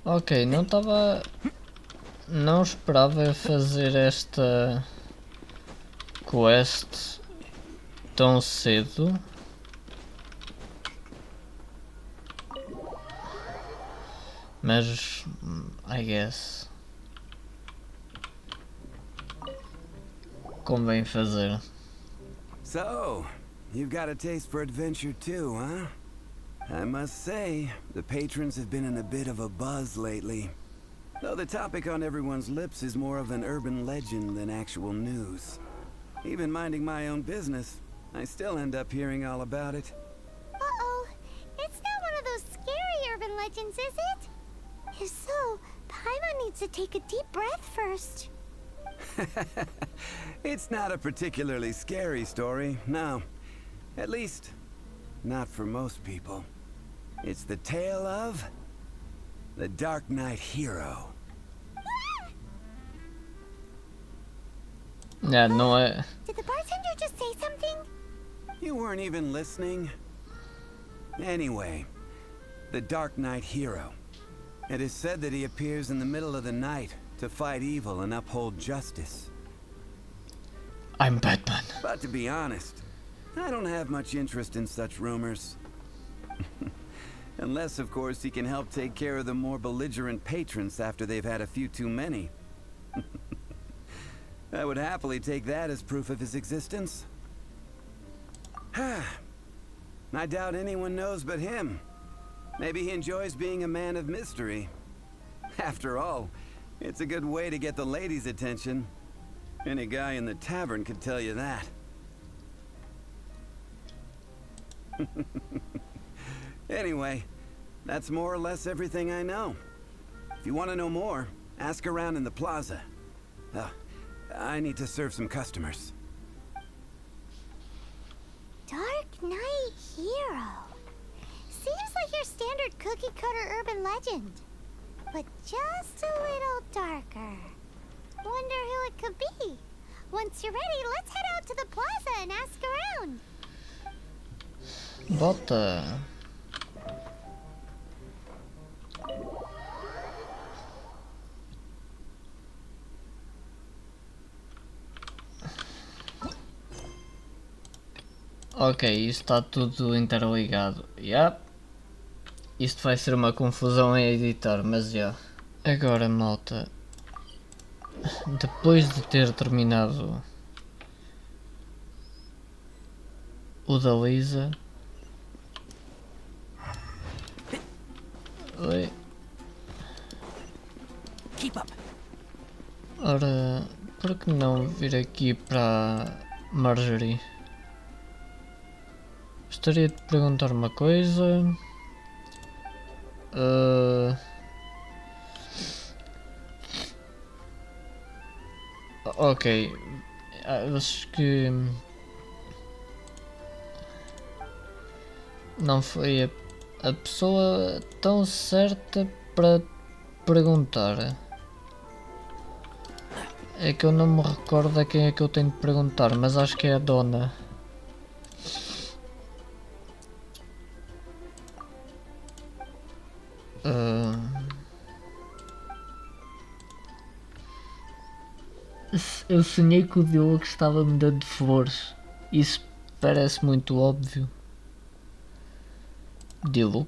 Ok, não estava... Não esperava fazer esta quest tão cedo. Mas... I guess... Convém fazer. So, you've got a taste for adventure too, huh? I must say, the patrons have been in a bit of a buzz lately. Though the topic on everyone's lips is more of an urban legend than actual news. Even minding my own business, I still end up hearing all about it. Uh-oh. It's not one of those scary urban legends, is it? If so, Paimon needs to take a deep breath first. It's not a particularly scary story, no. At least, not for most people. It's the tale of... the Dark Knight hero. Yeah, não é... Did the bartender just say something? You weren't even listening? Anyway, the Dark Knight hero. It is said that he appears in the middle of the night to fight evil and uphold justice. I'm Batman. But to be honest, I don't have much interest in such rumors. Unless, of course, he can help take care of the more belligerent patrons after they've had a few too many. I would happily take that as proof of his existence. I doubt anyone knows but him. Maybe he enjoys being a man of mystery. After all, it's a good way to get the ladies' attention. Any guy in the tavern could tell you that. Anyway, that's more or less everything I know. If you want to know more, ask around in the plaza. I need to serve some customers. Dark Knight hero. Seems like your standard cookie-cutter urban legend. But just a little darker. Wonder who it could be. Once you're ready, let's head out to the plaza and ask around. Bota. Ok, isso está tudo interligado. Yep. Isto vai ser uma confusão a editar, mas já. Agora, malta. Depois de ter terminado o da Lisa. Oi. Ora, por que não vir aqui para Marjorie? Gostaria de perguntar uma coisa. Ok. Acho que não foi a pessoa tão certa para perguntar. É que eu não me recordo a quem é que eu tenho de perguntar, mas acho que é a dona. Eu sonhei que o Diogo estava-me dando flores. Isso parece muito óbvio. Diogo?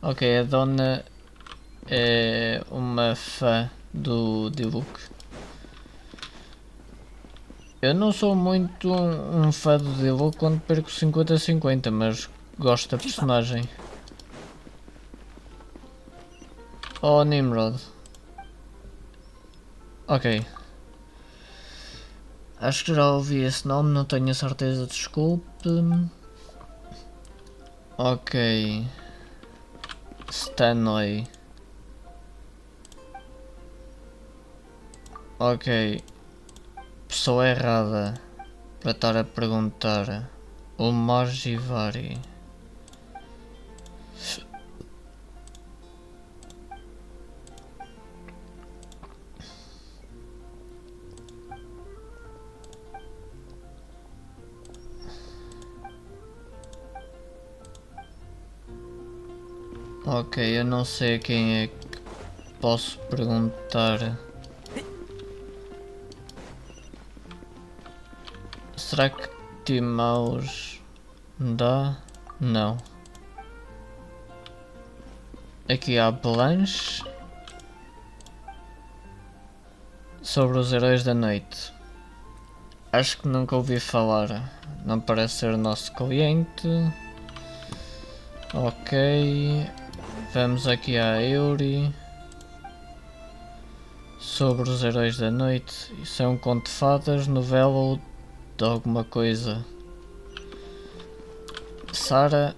Ok, a dona é uma fã do Diogo. Eu não sou muito um fã do Dilo quando perco 50-50, mas gosto da personagem. Oh, Nimrod. Ok. Acho que já ouvi esse nome, não tenho a certeza, desculpe. Ok. Stanley. Ok. Pessoa errada para estar a perguntar. O Margivari. Ok, eu não sei a quem é que posso perguntar. Será que Timaus dá? Não. Aqui há Blanche. Sobre os heróis da noite. Acho que nunca ouvi falar. Não parece ser o nosso cliente. Ok. Vamos aqui à Yuri. Sobre os heróis da noite. Isso é um conto de fadas, novela ou de alguma coisa. Sara.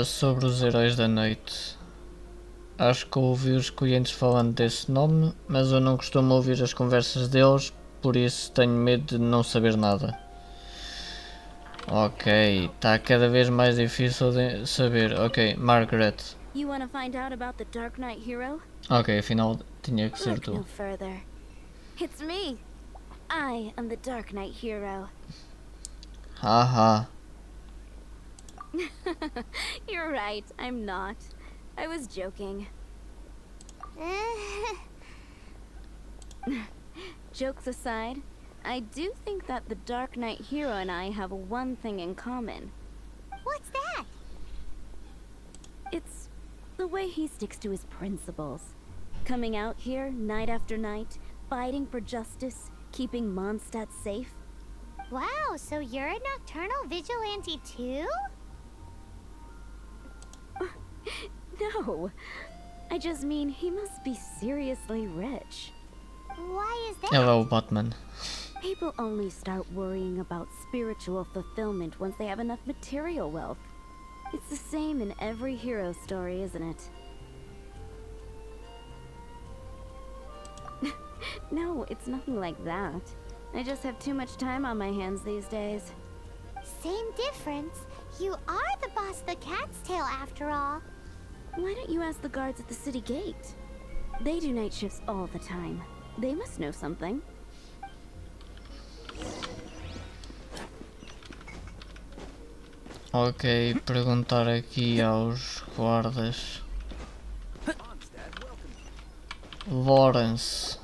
Sobre os heróis da noite. Acho que ouvi os clientes falando desse nome, mas eu não costumo ouvir as conversas deles, por isso tenho medo de não saber nada. Ok, está cada vez mais difícil de saber. Ok, Margaret. You want to find out about the Dark Knight hero? Ok, afinal tinha que ser Look no tu. further. It's me. I am the Dark Knight hero. Haha. You're right, I'm not. I was joking. Jokes aside, I do think that the Dark Knight hero and I have one thing in common. What's that? It's the way he sticks to his principles. Coming out here night after night, fighting for justice, keeping MONDSTADT safe. Wow, so you're a nocturnal vigilante too? No, I just mean he must be seriously rich. Why is that? Hello, Batman. People only start worrying about spiritual fulfillment once they have enough material wealth. It's the same in every hero story, isn't it? No, it's nothing like that. I just have too much time on my hands these days. Same difference. You are the boss of the Cat's Tail after all. Why don't you ask the guards at the city gate? They do night shifts all the time. They must know something. Ok, perguntar aqui aos guardas. Lawrence.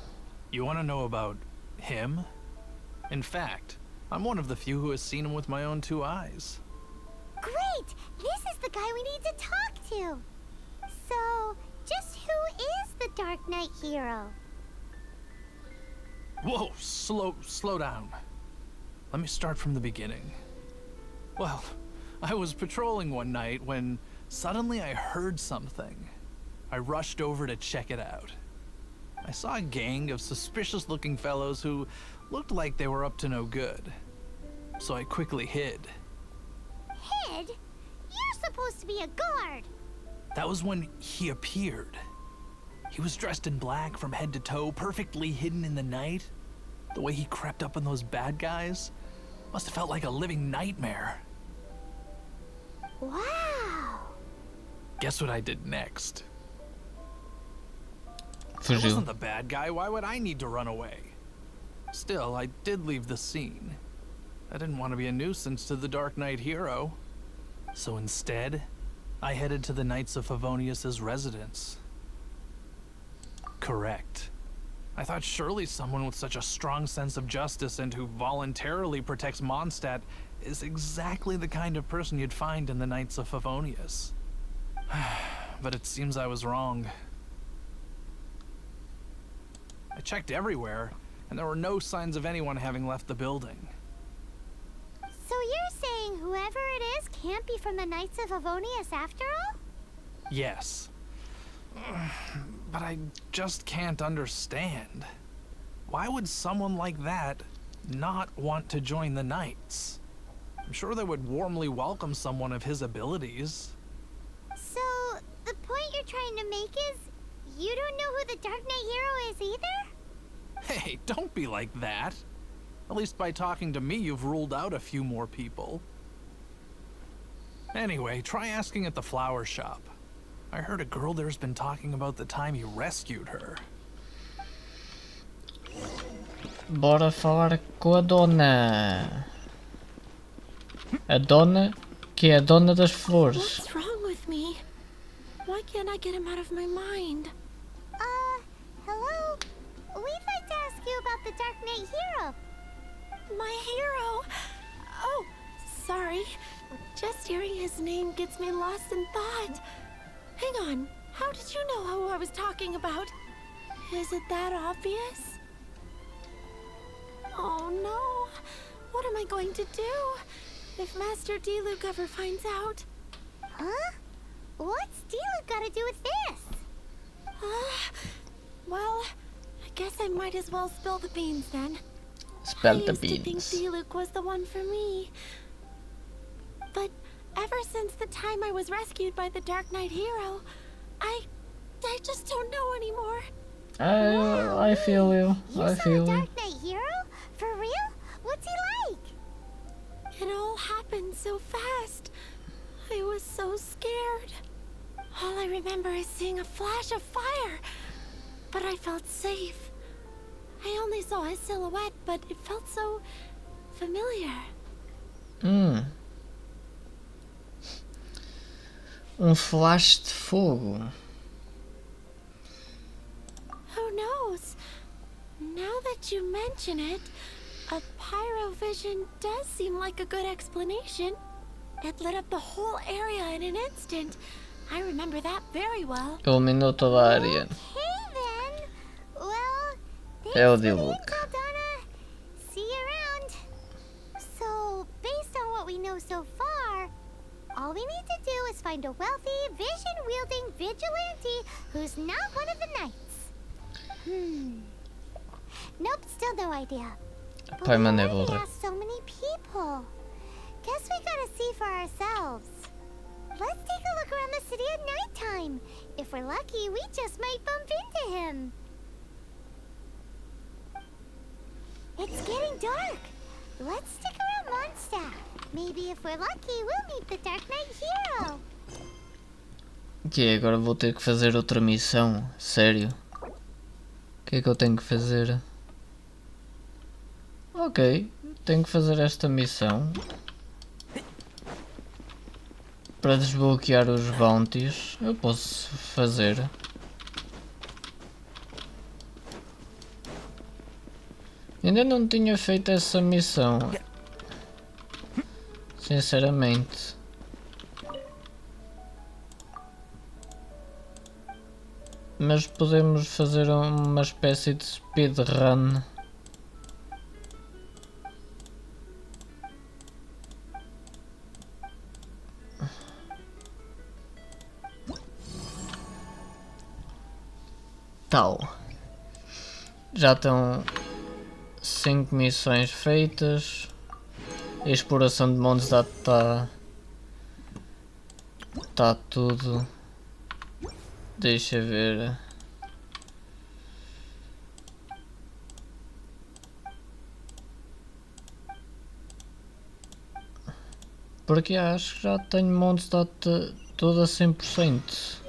You want to know about him? In fact, I'm one of the few who has seen him with my own two eyes. Great! This is the guy we need to talk to. So, just who is the Dark Knight hero? Whoa, slow down. Let me start from the beginning. Well, I was patrolling one night when suddenly I heard something. I rushed over to check it out. I saw a gang of suspicious-looking fellows who looked like they were up to no good. So I quickly hid. Hid? You're supposed to be a guard. That was when he appeared. He was dressed in black from head to toe, perfectly hidden in the night. The way he crept up on those bad guys must have felt like a living nightmare. Wow. Guess what I did next? I Fugiu. wasn't the bad guy. Why would I need to run away? Still, I did leave the scene. I didn't want to be a nuisance to the Dark Knight hero. So instead, I headed to the Knights of Favonius's residence. Correct. I thought surely someone with such a strong sense of justice and who voluntarily protects MONDSTADT is exactly the kind of person you'd find in the Knights of Favonius. But it seems I was wrong. I checked everywhere, and there were no signs of anyone having left the building. So you're saying whoever it is can't be from the Knights of Favonius after all? Yes. But I just can't understand. Why would someone like that not want to join the Knights? I'm sure they would warmly welcome someone of his abilities. So, the point you're trying to make is you don't know who the Dark Knight hero is either? Hey, don't be like that. At least by talking to me, you've ruled out a few more people. Anyway, try asking at the flower shop. I heard a girl there's been talking about the time you rescued her. Bora falar com a dona. A dona que é a dona das flores. What's wrong with me. Why can't I get him out of my mind? Hello? We'd like to ask you about the Dark Knight hero. My hero? Oh, sorry. Just hearing his name gets me lost in thought. Hang on, how did you know who I was talking about? Is it that obvious? Oh no, what am I going to do if Master Diluc ever finds out? Huh? What's Diluc got to do with this? Well, I guess I might as well spill the beans then. Spill I the used to think beans. Diluc was the one for me. But ever since the time I was rescued by the Dark Knight hero, I just don't know anymore. I feel you. You I saw feel a you. Dark Knight hero? For real? What's he like? It all happened so fast. I was so scared. All I remember is seeing a flash of fire, but I felt safe. I only saw his silhouette, but it felt so familiar. Flash de fogo. Who knows? Now that you mention it, a pyrovision does seem like a good explanation. It lit up the whole area in an instant. I remember that very well. Iluminou toda a área. Okay then. Well, thanks É o for the Diluc. info, Donna. See you around. So, based on what we know so far, all we need to do is find a wealthy, vision-wielding vigilante who's not one of the knights. Nope, still no idea. But Pai we mandei already voltar. asked so many people. Guess we gotta see for ourselves. Let's take a look around the city at nighttime. If we're lucky, we just might bump into him. It's getting dark. Let's stick around MONDSTADT. Maybe if we're lucky, we'll meet the Dark Knight hero. Que agora vou ter que fazer outra missão? Sério? O que é que eu tenho que fazer? Ok, tenho que fazer esta missão para desbloquear os bounties. Eu posso fazer. Ainda não tinha feito essa missão, sinceramente. Mas podemos fazer uma espécie de speedrun. Tal. Já estão 5 missões feitas. A exploração de MONDSTADT está tudo. Deixa ver. Porque acho que já tenho MONDSTADT toda 100%.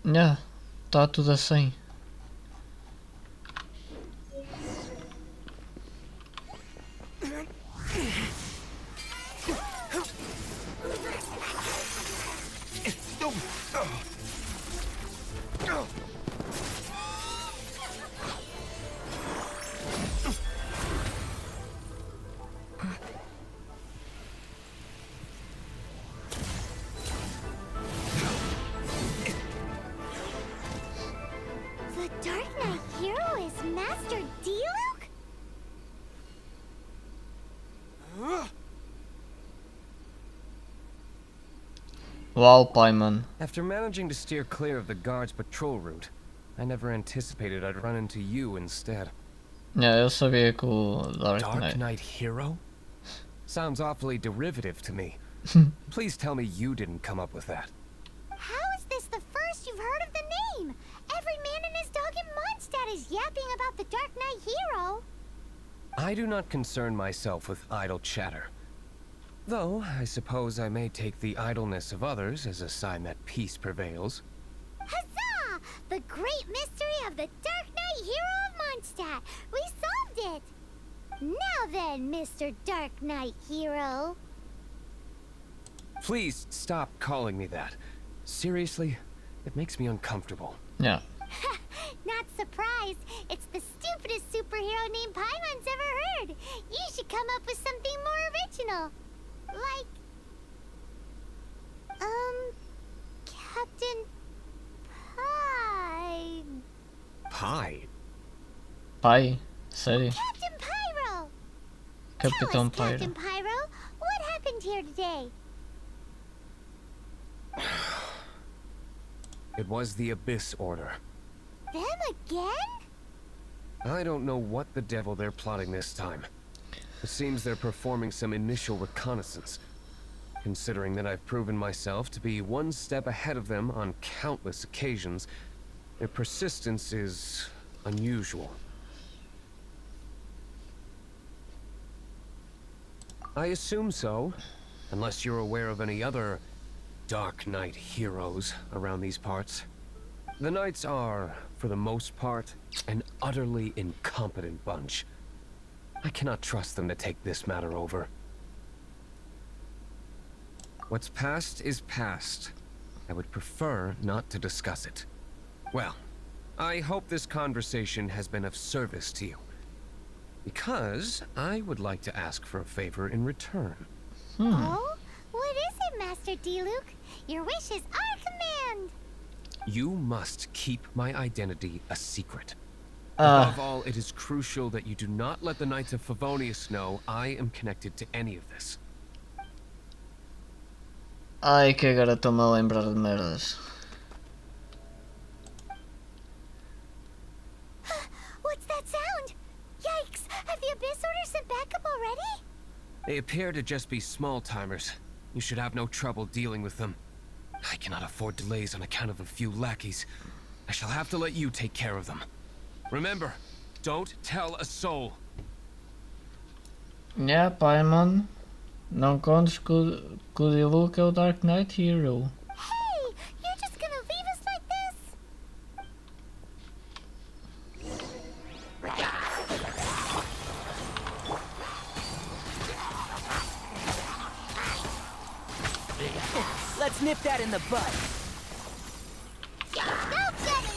Já, está tudo a 100. The Dark Knight hero is Master Diluc? Uau, pai, mano. After managing to steer clear of the guard's patrol route, I never anticipated I'd run into you instead. Eu sabia que o Dark Dark Knight. Knight hero? Sounds awfully derivative to me. Please tell me you didn't come up with that. How is this the first you've heard of the name? Every man and his dog in MONDSTADT is yapping about the Dark Knight hero. I do not concern myself with idle chatter. Though, I suppose I may take the idleness of others as a sign that peace prevails. Huzzah! The great mystery of the Dark Knight hero of MONDSTADT. We solved it! Now then, Mr. Dark Knight hero. Please stop calling me that. Seriously, it makes me uncomfortable. Yeah. Not surprised. It's the stupidest superhero named Paimon's ever heard. You should come up with something more original. Like... Captain... Pie... Pie? Pai? Série? Captain Pyro! Capitão Tell us, Pyro. Captain Pyro, what happened here today? It was the Abyss Order. Them again? I don't know what the devil they're plotting this time. It seems they're performing some initial reconnaissance. Considering that I've proven myself to be one step ahead of them on countless occasions, their persistence is unusual. I assume so, unless you're aware of any other Dark Knight heroes around these parts. The Knights are, for the most part, an utterly incompetent bunch. I cannot trust them to take this matter over. What's past is past. I would prefer not to discuss it. Well, I hope this conversation has been of service to you. Because I would like to ask for a favor in return. Oh? What is it, Master D-Luke? Your wish is our command! You must keep my identity a secret. Above all, it is crucial that you do not let the Knights of Favonius know I am connected to any of this. Ai, que agora estou-me a lembrar de merdas. What's that sound? Yikes! Have the Abyss Order sent backup already? They appear to just be small-timers. You should have no trouble dealing with them. I cannot afford delays on account of a few lackeys. I shall have to let you take care of them. Remember, don't tell a soul. Yeah, Paimon. Não contes que o D-Luke é o Dark Knight Hero. Hey! You're just gonna leave us like this? Let's nip that in the bud. No getting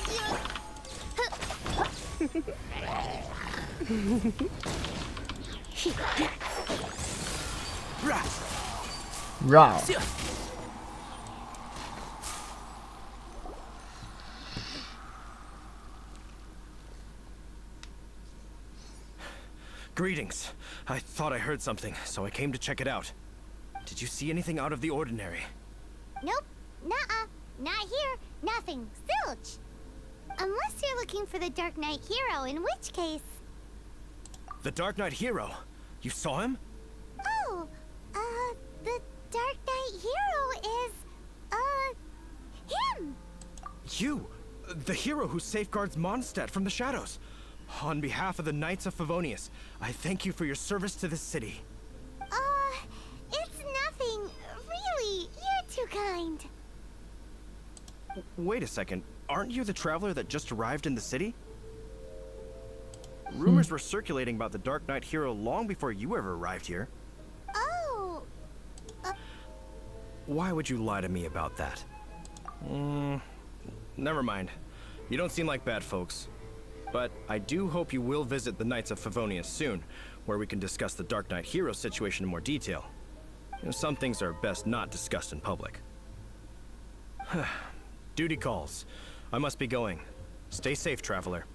Raw. Greetings. I thought I heard something, so I came to check it out. Did you see anything out of the ordinary? Nope. Nuh-uh. Not here. Nothing. Zilch. Unless you're looking for the Dark Knight Hero, in which case... The Dark Knight Hero? You saw him? Oh, the Dark Knight Hero is, him! You! The hero who safeguards MONDSTADT from the shadows. On behalf of the Knights of Favonius, I thank you for your service to this city. It's nothing. Really, you're too kind. Wait a second. Aren't you the traveler that just arrived in the city? Rumors were circulating about the Dark Knight Hero long before you ever arrived here. Oh. Why would you lie to me about that? Never mind. You don't seem like bad folks. But I do hope you will visit the Knights of Favonius soon, where we can discuss the Dark Knight Hero situation in more detail. You know, some things are best not discussed in public. Duty calls. I must be going. Stay safe, traveler.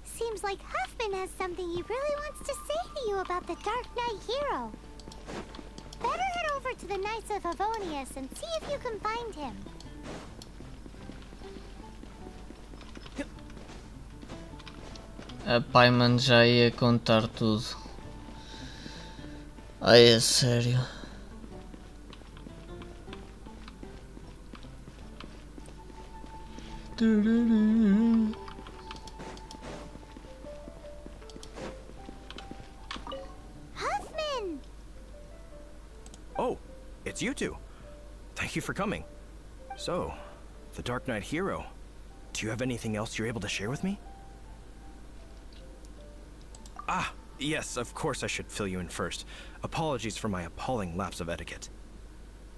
Seems like Huffman has something he really wants to say to you about the Dark Knight Hero. Better head over to the Knights of Favonius and see if you can find him. A Paimon já ia contar tudo. Ai, é sério. Huffman! Oh, it's you two. Thank you for coming. So, the Dark Knight Hero. Do Do you have anything else you're able to share with me? Ah, yes, of course I should fill you in first. Apologies for my appalling lapse of etiquette.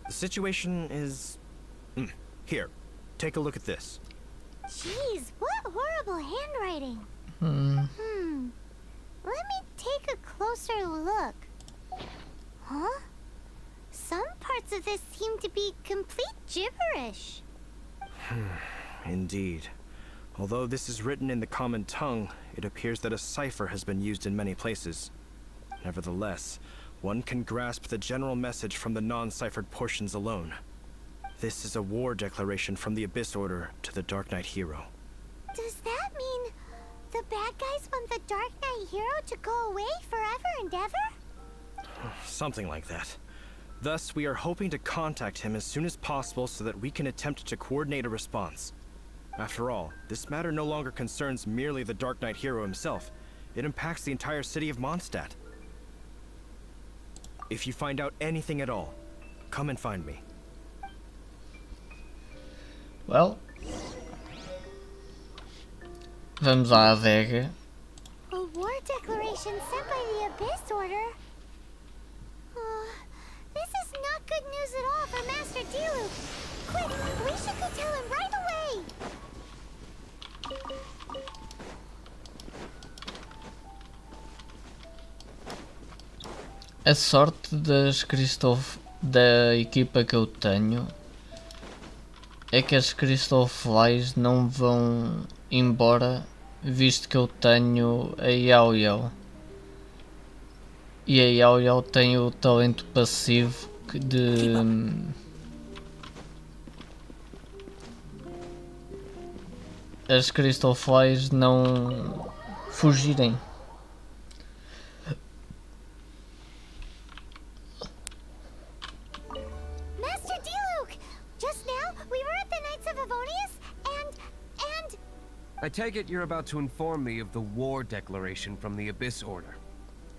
The situation is... Here, take a look at this. Jeez, what horrible handwriting. Let me take a closer look. Huh? Some parts of this seem to be complete gibberish. Indeed. Although this is written in the common tongue, it appears that a cipher has been used in many places. Nevertheless, one can grasp the general message from the non-ciphered portions alone. This is a war declaration from the Abyss Order to the Dark Knight hero. Does that mean the bad guys want the Dark Knight hero to go away forever and ever? Something like that. Thus, we are hoping to contact him as soon as possible so that we can attempt to coordinate a response. After all, this matter no longer concerns merely the Dark Knight hero himself. It impacts the entire city of MONDSTADT. If you find out anything at all, come and find me. Well, vamos à adega. A war declaration sent by the Abyss Order? This is not good news at all for Master Diluc. Quick, we should go tell him right away. A sorte da equipa que eu tenho é que as Crystal Flies não vão embora, visto que eu tenho a Yao Yao. E a Yao Yao tem o talento passivo de... as Crystal Flies não fugirem. Master Diluc! Just now, we were at the Knights of Favonius, and... I take it you're about to inform me of the war declaration from the Abyss Order.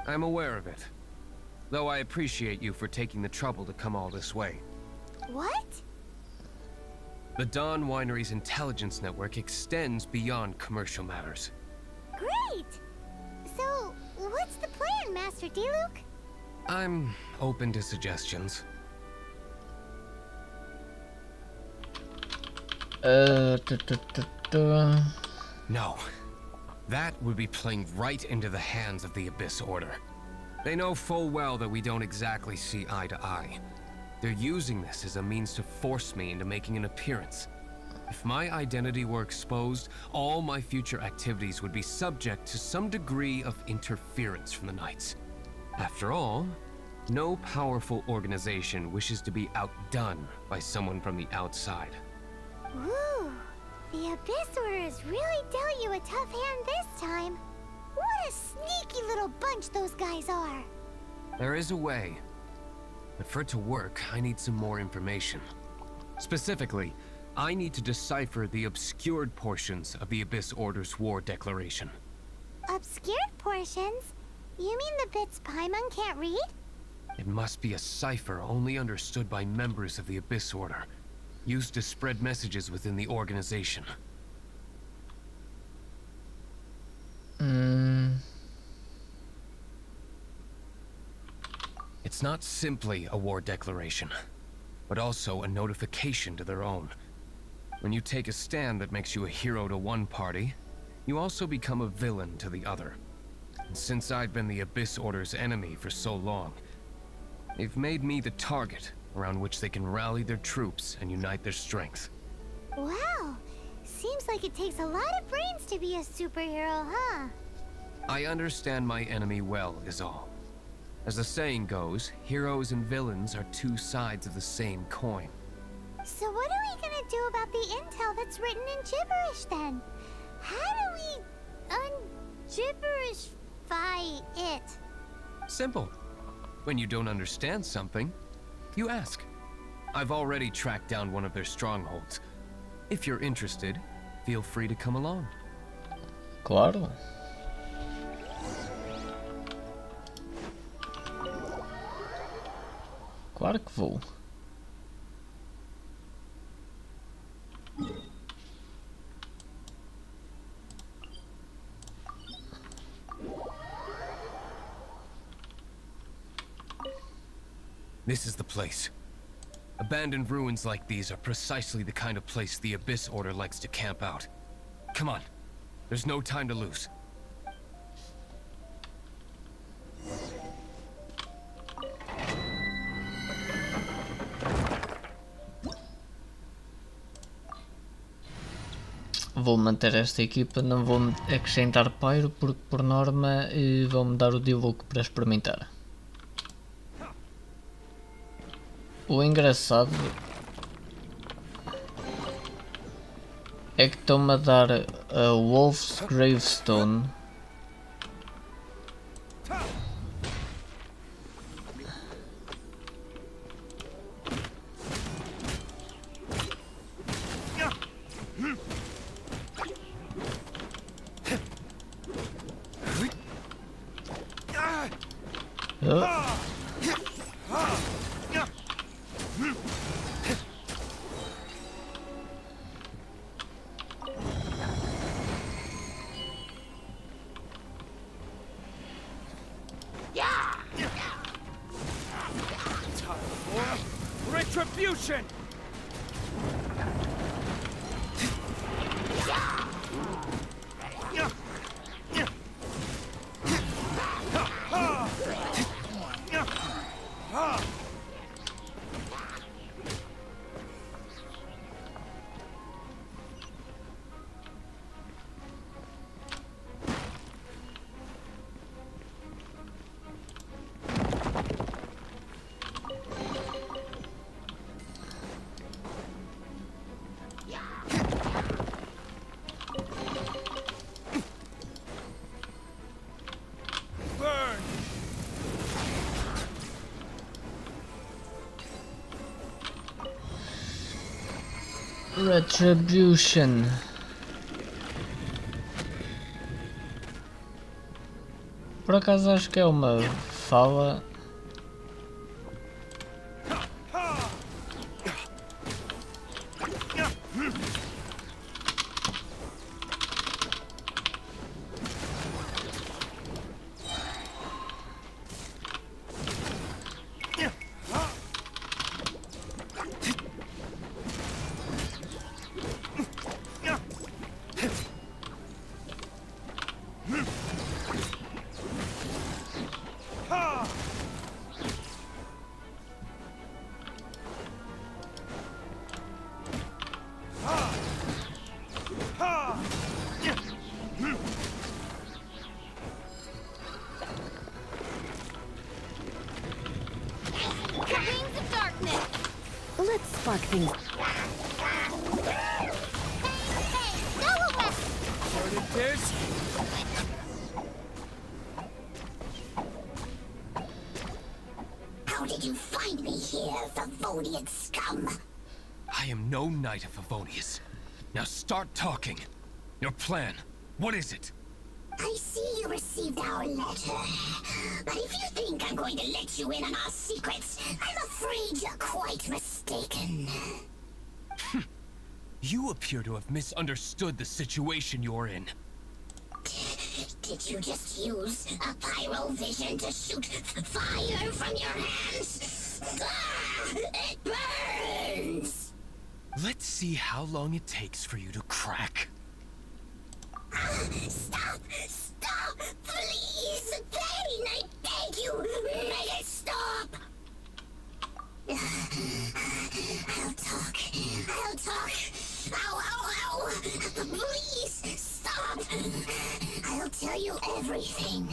I'm aware of it, though I appreciate you for taking the trouble to come all this way. What? The Dawn Winery's intelligence network extends beyond commercial matters. Great! So, what's the plan, Master Diluc? I'm open to suggestions. No. That would be playing right into the hands of the Abyss Order. They know full well that we don't exactly see eye to eye. They're using this as a means to force me into making an appearance. If my identity were exposed, all my future activities would be subject to some degree of interference from the Knights. After all, no powerful organization wishes to be outdone by someone from the outside. Woo! The Abyss Order has really dealt you a tough hand this time. What a sneaky little bunch those guys are. There is a way. But for it to work, I need some more information. Specifically, I need to decipher the obscured portions of the Abyss Order's war declaration. Obscured portions? You mean the bits Paimon can't read? It must be a cipher only understood by members of the Abyss Order, used to spread messages within the organization. It's not simply a war declaration, but also a notification to their own. When you take a stand that makes you a hero to one party, you also become a villain to the other. And since I've been the Abyss Order's enemy for so long, they've made me the target around which they can rally their troops and unite their strength. Wow! Seems like it takes a lot of brains to be a superhero, huh? I understand my enemy well, is all. As the saying goes, heroes and villains are two sides of the same coin. So what are we gonna do about the intel that's written in gibberish then? How do we un-gibberishify it? Simple. When you don't understand something, you ask. I've already tracked down one of their strongholds. If you're interested, feel free to come along. Claro. Claro que vou. This is the place. Abandoned ruins like these are precisely the kind of place the Abyss Order likes to camp out. Come on. There's no time to lose. Vou manter esta equipa, não vou acrescentar Pyro porque por norma vão-me dar o Diluc para experimentar. O engraçado é que estão-me a dar a Wolf's Gravestone. Retribution! Retribution. Por acaso acho que é uma fala. Let's spark things. How did you find me here, Favonian scum? I am no knight of Favonius. Now start talking. Your plan. What is it? I see you received our letter. But if you think I'm going to let you in on our secrets, I'm afraid you're quite mistaken. You appear to have misunderstood the situation you're in. Did you just use a pyro vision to shoot fire from your hands? Ah, it burns! Let's see how long it takes for you to crack. Stop! Stop! Please! Pain! I beg you! Make it stop! I'll talk. I'll talk. Ow, ow, ow! Please! Stop! I'll tell you everything.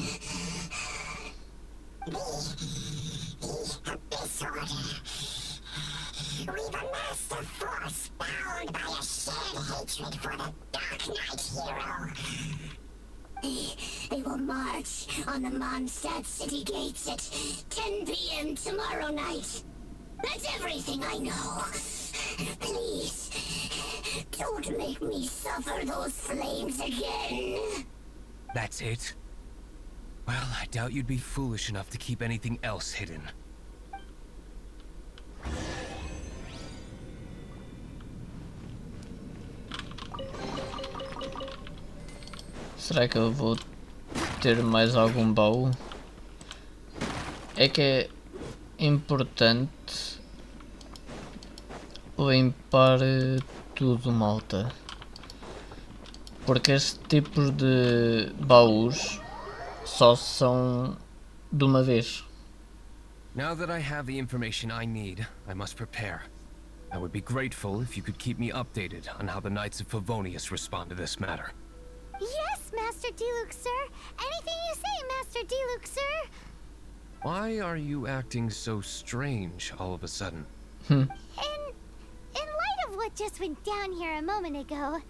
The Abyss Order. We've amassed a force bound by a shared hatred for the Dark Knight hero. They will march on the MONDSTADT city gates at 10 p.m. tomorrow night. That's everything I know. Please, don't make me suffer those flames again. That's it? Well, I doubt you'd be foolish enough to keep anything else hidden. Será que eu vou ter mais algum baú? É que importante limpar tudo, malta. Porque este tipo de baús só são de uma vez. Now that I have the information I need, I must prepare. I would be grateful if you could keep me updated on how the Knights of Favonius respond to this matter. Yes, Master Diluc, sir. Anything you say, Master Diluc, sir. Why are you acting so strange all of a sudden? In light of what just went down here a moment ago,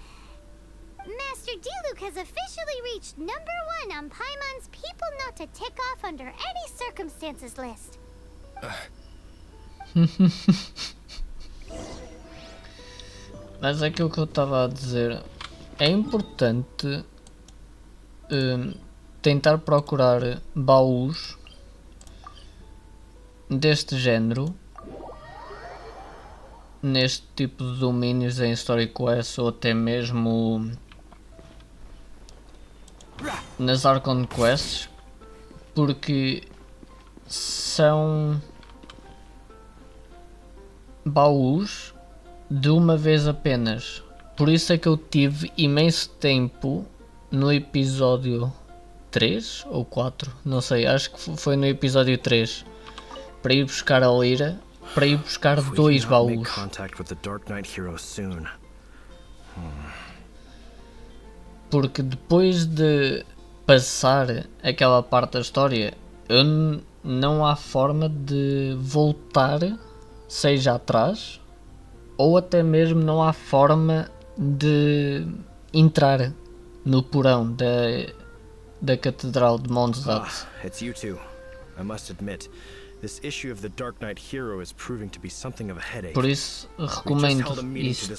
Master Diluc has officially reached #1 on Paimon's people not to tick off under any circumstances list. Mas é aquilo que eu estava a dizer. É importante tentar procurar baús deste género neste tipo de domínios em Story Quest ou até mesmo nas Archon Quests, porque são baús de uma vez apenas. Por isso é que eu tive imenso tempo no episódio 3 ou 4, não sei, acho que foi no episódio 3, para ir buscar a Lira, para ir buscar 2 baús. Porque depois de passar aquela parte da história, não há forma de voltar, seja atrás, ou até mesmo não há forma de entrar no porão da Catedral de MONDSTADT. It's you two. I must admit, this issue of the Dark Knight Hero is proving to be something of a headache. Por isso recomendo isto.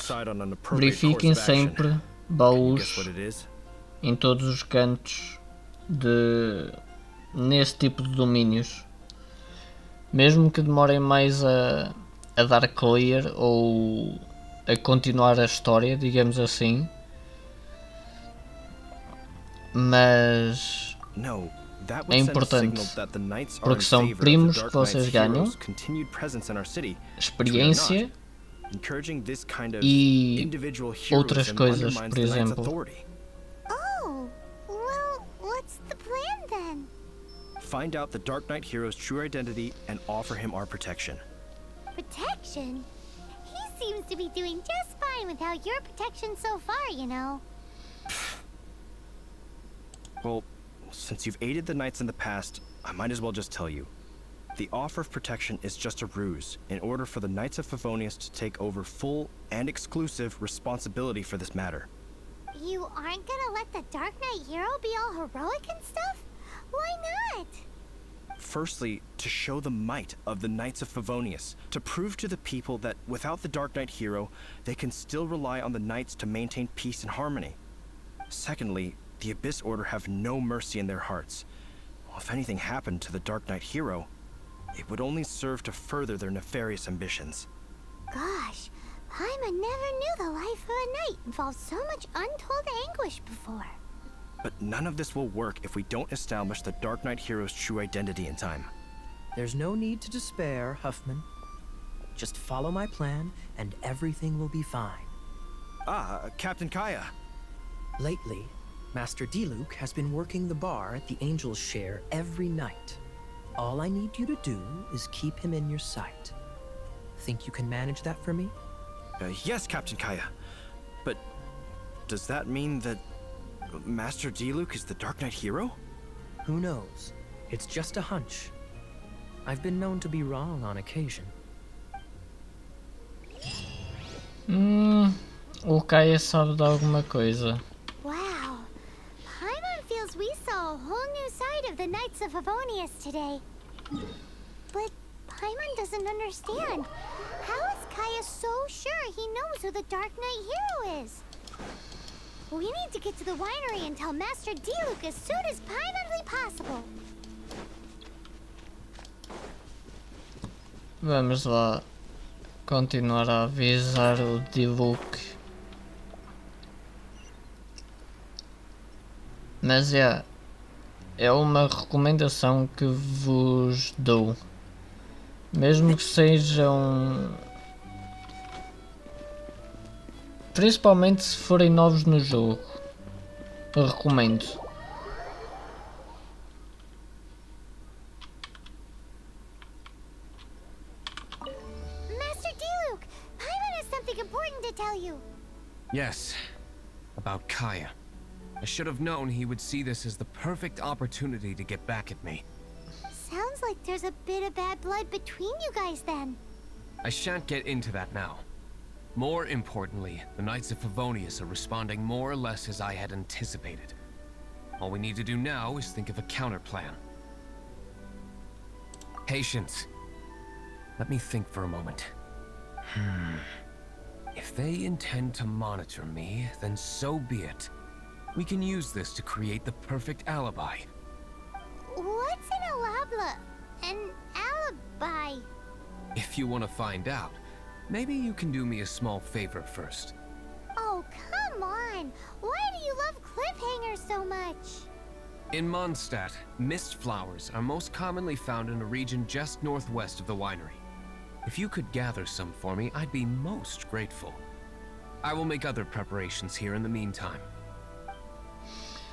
Verifiquem sempre baús em todos os cantos neste tipo de domínios. Mesmo que demorem mais a dar clear ou a continuar a história, digamos assim. Mas é importante, porque são primos que vocês ganham, experiência e outras coisas, por exemplo. Oh, well, what's the plan then? Find out the Dark Knight Hero's true identity and offer him our protection. Protection? He seems to be doing just fine without your protection so far, you know. Well, since you've aided the Knights in the past, I might as well just tell you. The offer of protection is just a ruse in order for the Knights of Favonius to take over full and exclusive responsibility for this matter. You aren't gonna let the Dark Knight Hero be all heroic and stuff? Why not? Firstly, to show the might of the Knights of Favonius, to prove to the people that without the Dark Knight Hero, they can still rely on the Knights to maintain peace and harmony. Secondly, the Abyss Order have no mercy in their hearts. Well, if anything happened to the Dark Knight Hero, it would only serve to further their nefarious ambitions. Gosh, Paimon never knew the life of a knight involved so much untold anguish before. But none of this will work if we don't establish the Dark Knight Hero's true identity in time. There's no need to despair, Huffman. Just follow my plan and everything will be fine. Captain Kaya. Lately, Master Diluc has been working the bar at the Angel's Share every night. All I need you to do is keep him in your sight. Think you can manage that for me? Yes, Captain Kaya. But does that mean that Master Diluc is the Dark Knight Hero? Who knows? It's just a hunch. I've been known to be wrong on occasion. O Kaya sabe de alguma coisa. Wow. Paimon feels we saw a whole new side of the Knights of Favonius today. But Paimon doesn't understand. How is Kaya so sure he knows who the Dark Knight Hero is? We need to get to the winery and tell Master Diluc as soon as primarily possible. Vamos lá continuar a avisar o Diluc. Mas é uma recomendação que vos dou. Mesmo que sejam... Principalmente se forem novos no jogo. Eu recomendo. Master D-Luke, Paimon has something important to tell you. Yes, about Kaya. I should have known he would see this as the perfect opportunity to get back at me. Sounds like there's a bit of bad blood between you guys then. I shan't get into that now. More importantly, the Knights of Favonius are responding more or less as I had anticipated. All we need to do now is think of a counterplan. Patience. Let me think for a moment. If they intend to monitor me, then so be it. We can use this to create the perfect alibi. What's an alabla? An alibi? If you want to find out, maybe you can do me a small favor first. Oh, come on! Why do you love cliffhangers so much? In MONDSTADT, mist flowers are most commonly found in a region just northwest of the winery. If you could gather some for me, I'd be most grateful. I will make other preparations here in the meantime.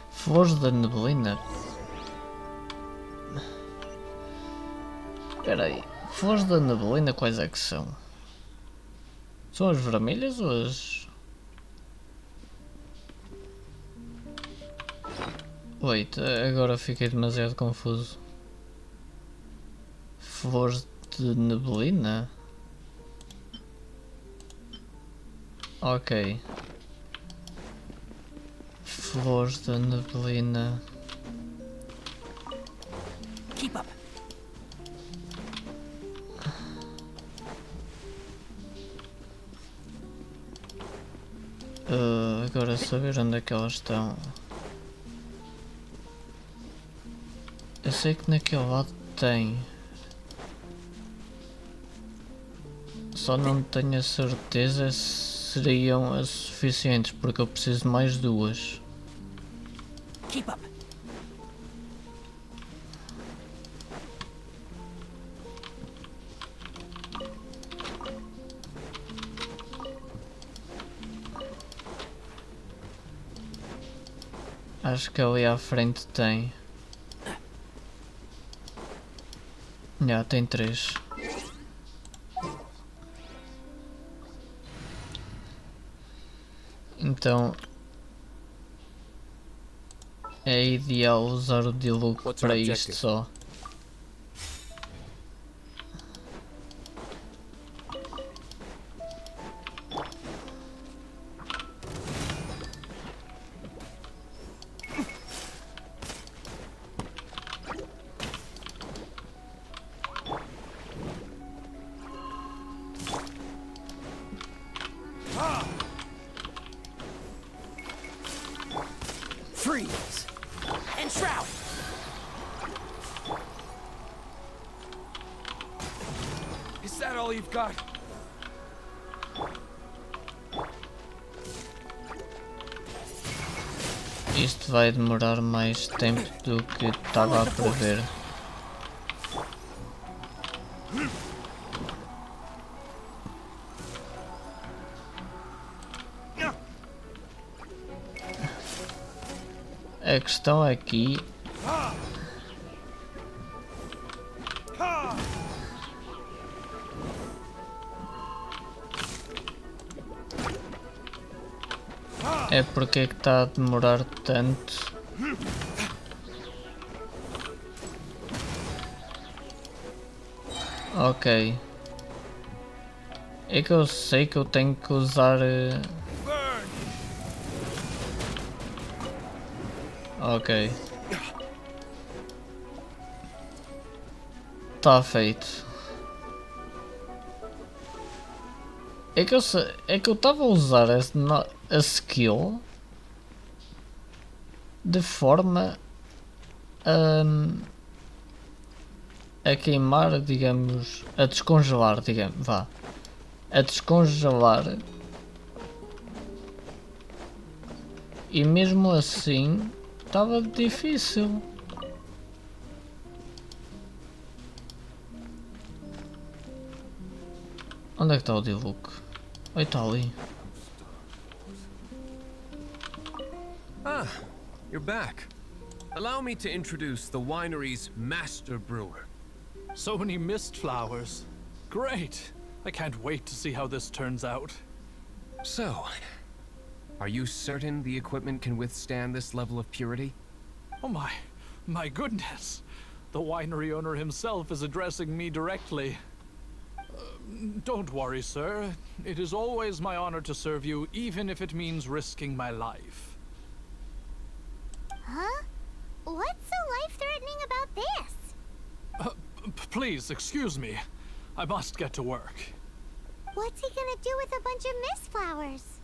Flores da neblina. Espera aí. Flores da neblina quais é que são? São as vermelhas ou as... Wait, agora fiquei demasiado confuso. Flores de neblina? Ok. Flores da neblina. Keep up. Agora saber onde é que elas estão. Eu sei que naquele lado tem. Só não tenho a certeza se seriam as suficientes, porque eu preciso de mais duas. Keep up. Acho que ali à frente tem. Já, tem 3. Então é ideal usar o D-Luke para isto só. Freeze. And shroud. Is that all you've got? Isto vai demorar mais tempo do que estava a prever. A questão aqui é porque é que está a demorar tanto. Ok. É que eu sei que eu tenho que usar... Ok. Tá feito. É que eu estava a usar a skill de forma a queimar, digamos, a descongelar, digamos, vá. A descongelar. E mesmo assim estava difícil. Onde é que está o Diluc? Oi, está ali. Ah, you're back. Allow me to introduce the winery's master brewer. So many mist flowers. Great. I can't wait to see how this turns out. So, are you certain the equipment can withstand this level of purity? Oh my goodness. The winery owner himself is addressing me directly. Don't worry, sir. It is always my honor to serve you, even if it means risking my life. Huh? What's so life-threatening about this? Please, excuse me. I must get to work. What's he gonna do with a bunch of mist flowers?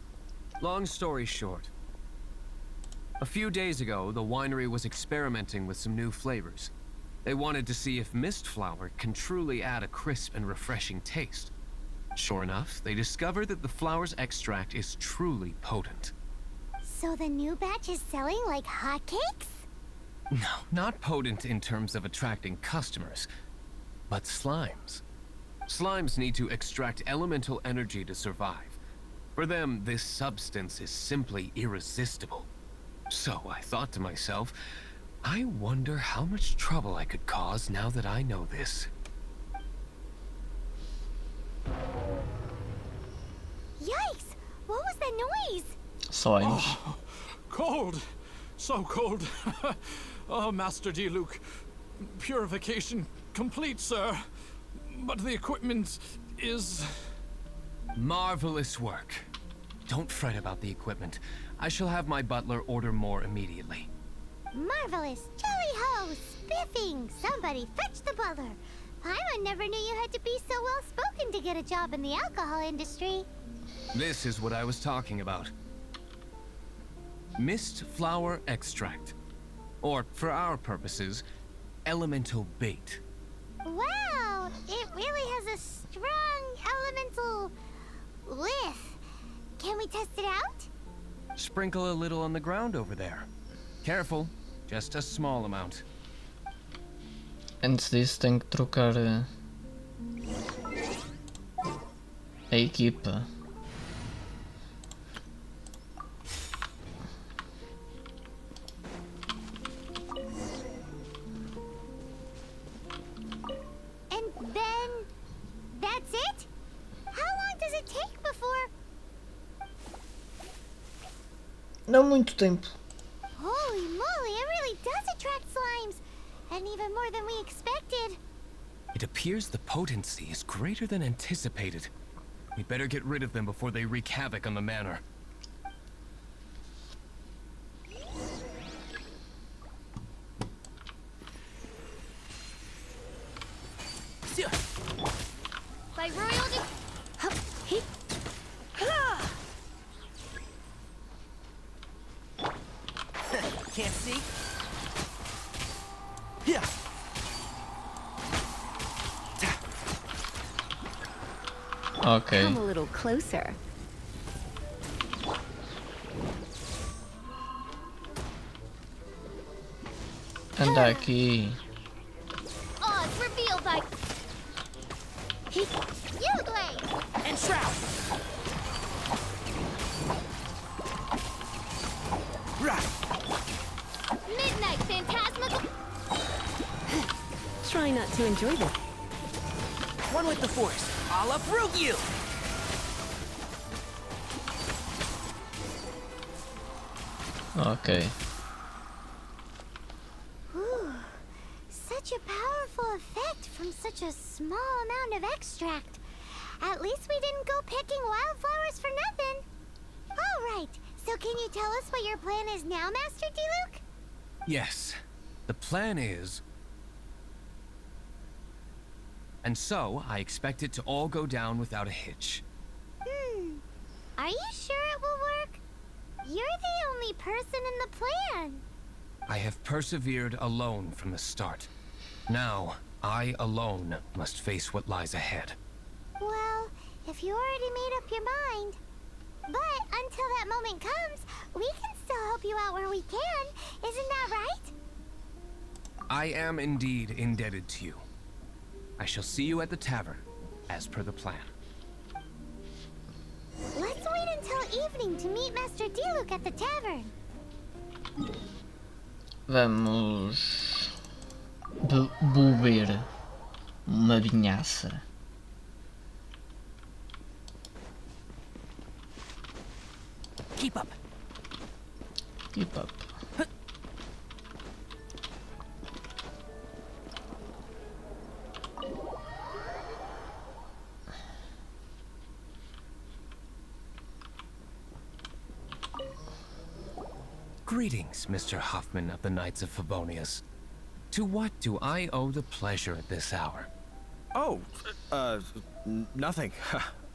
Long story short. A few days ago, the winery was experimenting with some new flavors. They wanted to see if mist flower can truly add a crisp and refreshing taste. Sure enough, they discovered that the flower's extract is truly potent. So the new batch is selling like hotcakes? No, not potent in terms of attracting customers, but slimes. Slimes need to extract elemental energy to survive. For them, this substance is simply irresistible. So I thought to myself, I wonder how much trouble I could cause now that I know this. Yikes! What was that noise? Slimes. Oh, cold. So cold. Oh, Master Diluc. Purification complete, sir. But the equipment is... Marvelous work. Don't fret about the equipment. I shall have my butler order more immediately. Marvelous! Jolly-ho! Spiffing! Somebody fetch the butler! Paimon never knew you had to be so well-spoken to get a job in the alcohol industry. This is what I was talking about. Mist flower extract. Or, for our purposes, elemental bait. Wow! It really has a strong elemental whiff. Can we test it out? Sprinkle a little on the ground over there. Careful, just a small amount. Antes disso tenho que trocar a equipa. And then... that's it? How long does it take before... Não muito tempo. Holy moly, it really does attract slimes! And even more than we expected. It appears the potency is greater than anticipated. We better get rid of them before they wreak havoc on the manor. By royal Can't see? Yeah. Ok. Come a little closer. Anda aqui. Oh, it's revealed by... Yudley! And Shroud! Right. Midnight Phantasmal... Try not to enjoy this. One with the Force. I'll uproot you! Ok. Ooh, such a powerful effect from such a small amount of extract. At least we didn't go picking wildflowers for nothing. All right, so can you tell us what your plan is now, Master Diluc? Yes, the plan is... And so, I expect it to all go down without a hitch. Are you sure it will work? You're the only person in the plan. I have persevered alone from the start. Now, I alone must face what lies ahead. Well, if you already made up your mind. But until that moment comes, we can still help you out where we can. Isn't that right? I am indeed indebted to you. I shall see you at the tavern, as per the plan. evening to meet Master Diluc at the tavern. Vamos beber uma vinhaça. Keep up. Keep up. Greetings, Mr. Hoffman of the Knights of Favonius. To what do I owe the pleasure at this hour? Oh, nothing.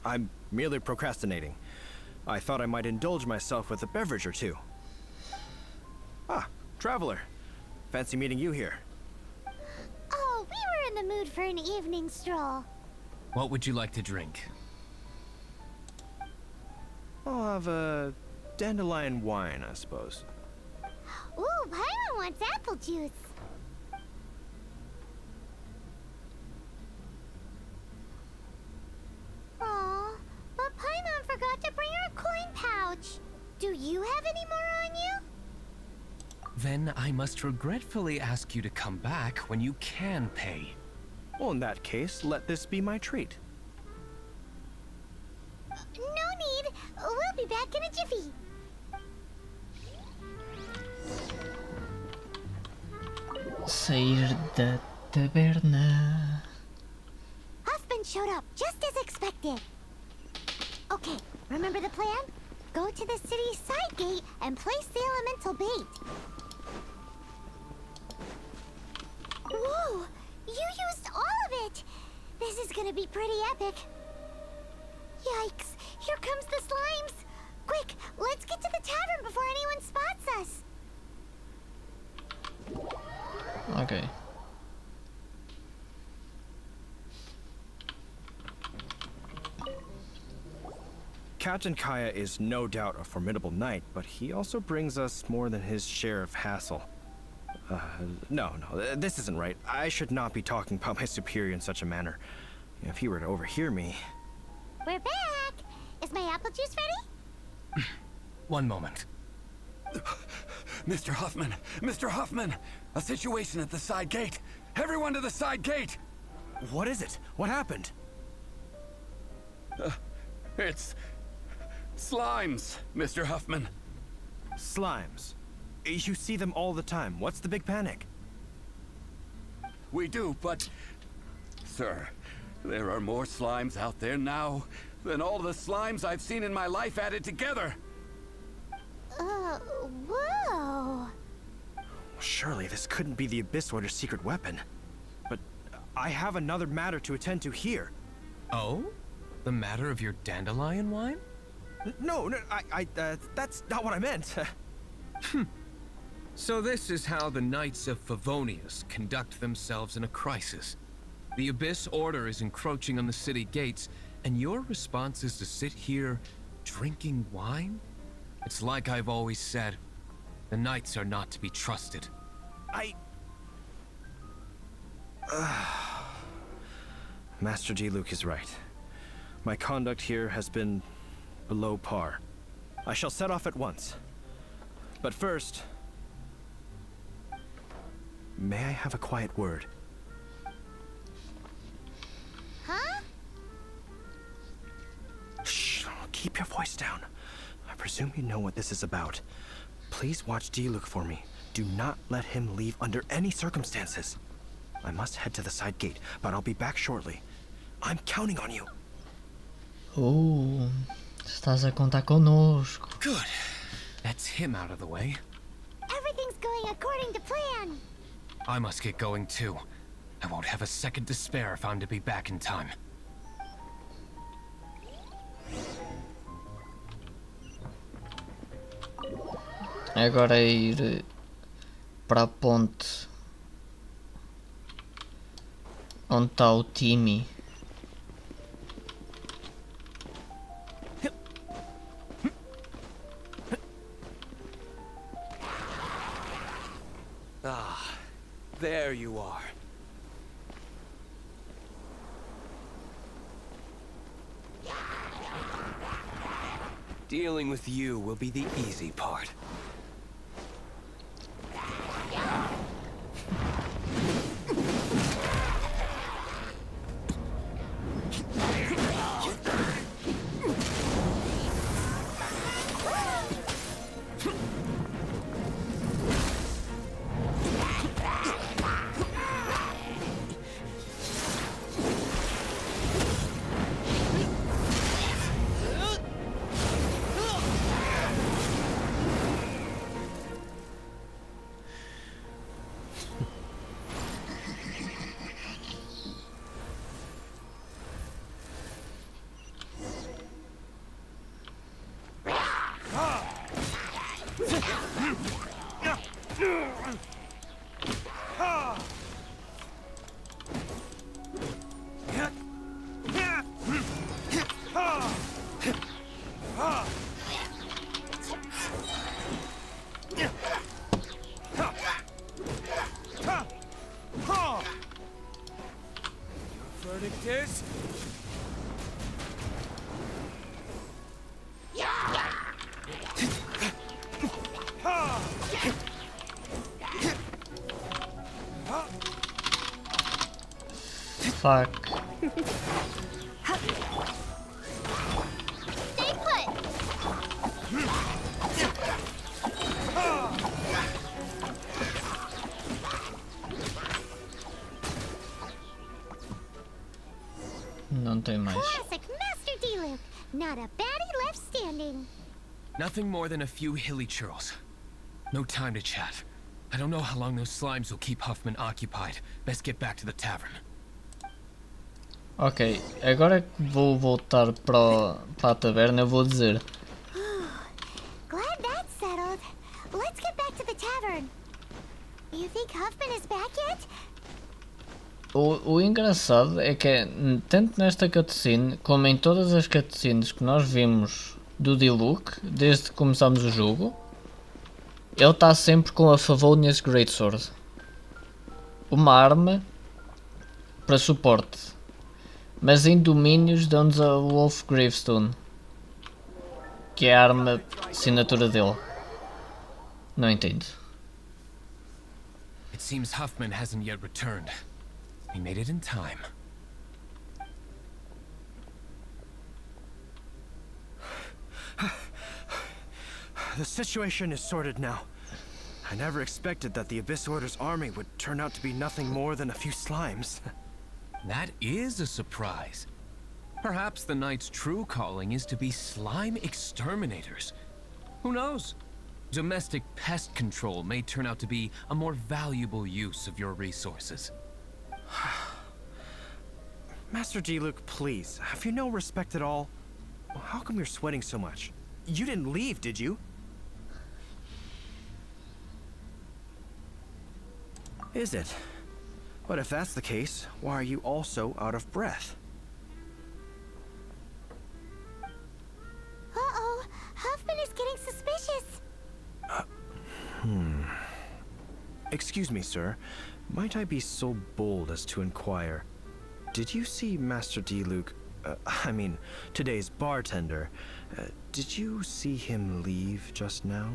I'm merely procrastinating. I thought I might indulge myself with a beverage or two. Ah, traveler. Fancy meeting you here. Oh, we were in the mood for an evening stroll. What would you like to drink? I'll have a dandelion wine, I suppose. Ooh, Paimon wants apple juice. Aw, but Paimon forgot to bring her coin pouch. Do you have any more on you? Then I must regretfully ask you to come back when you can pay. Well, in that case, let this be my treat. No need. We'll be back in a jiffy. Sair da taberna. Husband showed up just as expected. Okay, remember the plan? Go to the city's side gate and place the elemental bait. Whoa! You used all of it! This is gonna be pretty epic. Yikes! Here comes the slimes! Quick, let's get to the tavern before anyone spots us! Ok. Captain Kaya is no doubt a formidable knight, but he also brings us more than his share of hassle. No, this isn't right. I should not be talking about my superior in such a manner. If he were to overhear me... We're back! Is my apple juice ready? One moment. Mr. Huffman! Mr. Huffman! A situation at the side gate! Everyone to the side gate! What is it? What happened? It's... slimes, Mr. Huffman. Slimes. You see them all the time. What's the big panic? We do, but... Sir, there are more slimes out there now than all the slimes I've seen in my life added together! Whoa! Surely this couldn't be the Abyss Warder's secret weapon. But I have another matter to attend to here. Oh? The matter of your dandelion wine? No, that's not what I meant. So this is how the Knights of Favonius conduct themselves in a crisis. The Abyss Order is encroaching on the city gates, and your response is to sit here drinking wine? It's like I've always said, the Knights are not to be trusted. Master Diluc is right. My conduct here has been below par. I shall set off at once. But first... may I have a quiet word? Huh? Shh, keep your voice down. I presume you know what this is about. Please watch Diluc for me. Do not let him leave under any circumstances. I must head to the side gate, but I'll be back shortly. I'm counting on you. Oh, estás a contar conosco. Good. That's him out of the way. Everything's going according to plan. I must get going too. I won't have a second to spare if I'm to be back in time. Agora é ir para a ponte onde está o Timmy. Ah, there you are. Dealing with you will be the easy part. Verdict is... Fuck. Stay put. Não tem mais. Classic Master D-Luke. Not a baddie left standing. Nothing more than a few hilly churls. No time to chat. I don't know how long those slimes will keep Huffman occupied. Best get back to the tavern. Ok, agora que vou voltar para a taberna, eu vou dizer. Glad that's settled. Let's get back to the tavern. You think Huffman is back yet? O engraçado é que, tanto nesta cutscene como em todas as cutscenes que nós vimos do D-Luke, desde que começamos o jogo, ele está sempre com a Favonius Greatsword. Uma arma para suporte. Mas em domínios dão-nos a Wolf Gravestone, que é a arma assinatura dele. Não entendo. It seems Huffman hasn't yet returned. He made it in time. The situation is sorted now. I never expected that the Abyss Order's army would turn out to be nothing more than a few slimes. That is a surprise. Perhaps the Knight's true calling is to be slime exterminators. Who knows? Domestic pest control may turn out to be a more valuable use of your resources. Master D-Luke, please, have you no respect at all? How come you're sweating so much? You didn't leave, did you? Is it? But if that's the case, why are you also out of breath? Uh-oh, Huffman is getting suspicious. Excuse me, sir. Might I be so bold as to inquire, did you see Master D-Luke, I mean, today's bartender, did you see him leave just now?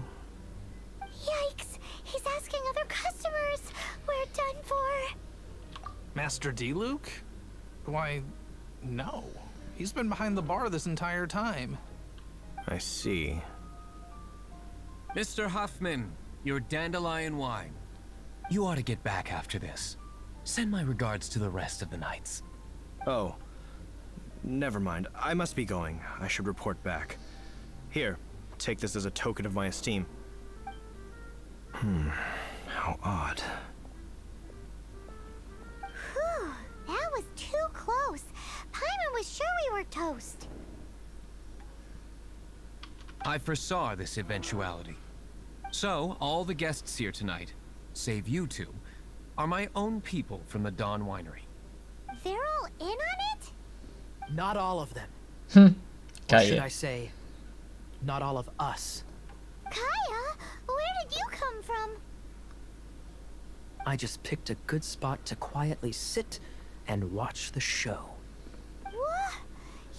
Yikes, he's asking other customers. We're done for. Master D-Luke? Why, no. He's been behind the bar this entire time. I see. Mr. Huffman, your dandelion wine. You ought to get back after this. Send my regards to the rest of the knights. Oh, never mind. I must be going. I should report back. Here, take this as a token of my esteem. How odd. Whew, that was too close. Paimon was sure we were toast. I foresaw this eventuality. So, all the guests here tonight, save you two, are my own people from the Dawn Winery. They're all in on it? Not all of them. Or should Kaya. I say, not all of us. Kaya, where did you come from? I just picked a good spot to quietly sit and watch the show. What?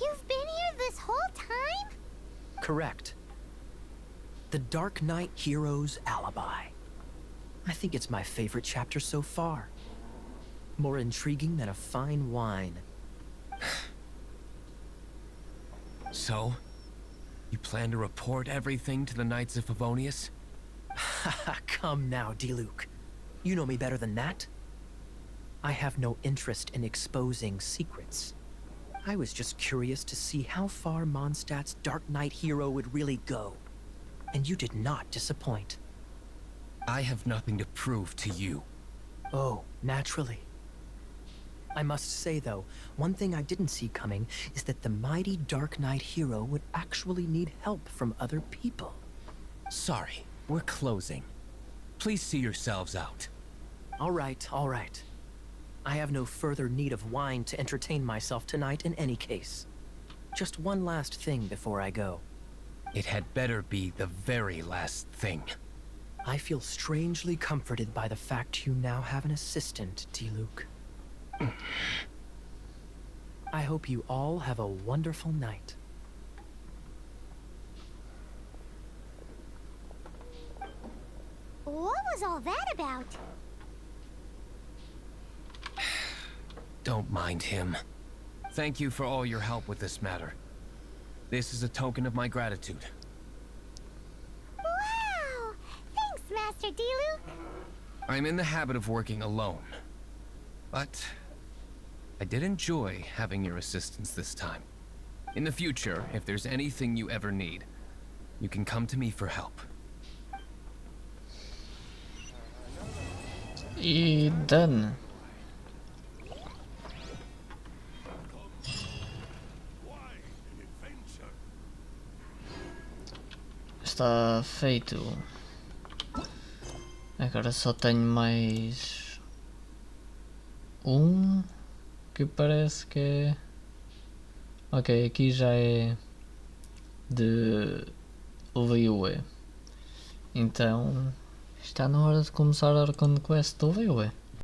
You've been here this whole time? correct. The Dark Knight Hero's Alibi. I think it's my favorite chapter so far. More intriguing than a fine wine. So, you plan to report everything to the Knights of Favonius? Haha, come now, Diluc. You know me better than that. I have no interest in exposing secrets. I was just curious to see how far MONDSTADT's Dark Knight hero would really go. And you did not disappoint. I have nothing to prove to you. Oh, naturally. I must say, though, one thing I didn't see coming is that the mighty Dark Knight hero would actually need help from other people. Sorry, we're closing. Please see yourselves out. All right, all right. I have no further need of wine to entertain myself tonight in any case. Just one last thing before I go. It had better be the very last thing. I feel strangely comforted by the fact you now have an assistant, Diluc. I hope you all have a wonderful night. What was all that about? Don't mind him. Thank you for all your help with this matter. This is a token of my gratitude. Wow! Thanks, Master Diluc. I'm in the habit of working alone. But I did enjoy having your assistance this time. In the future, if there's anything you ever need, you can come to me for help. E done. Está feito. Agora só tenho mais um que parece que é. Ok, aqui já é de Liyue. Então está na hora de começar a Arcon Quest do Liyue.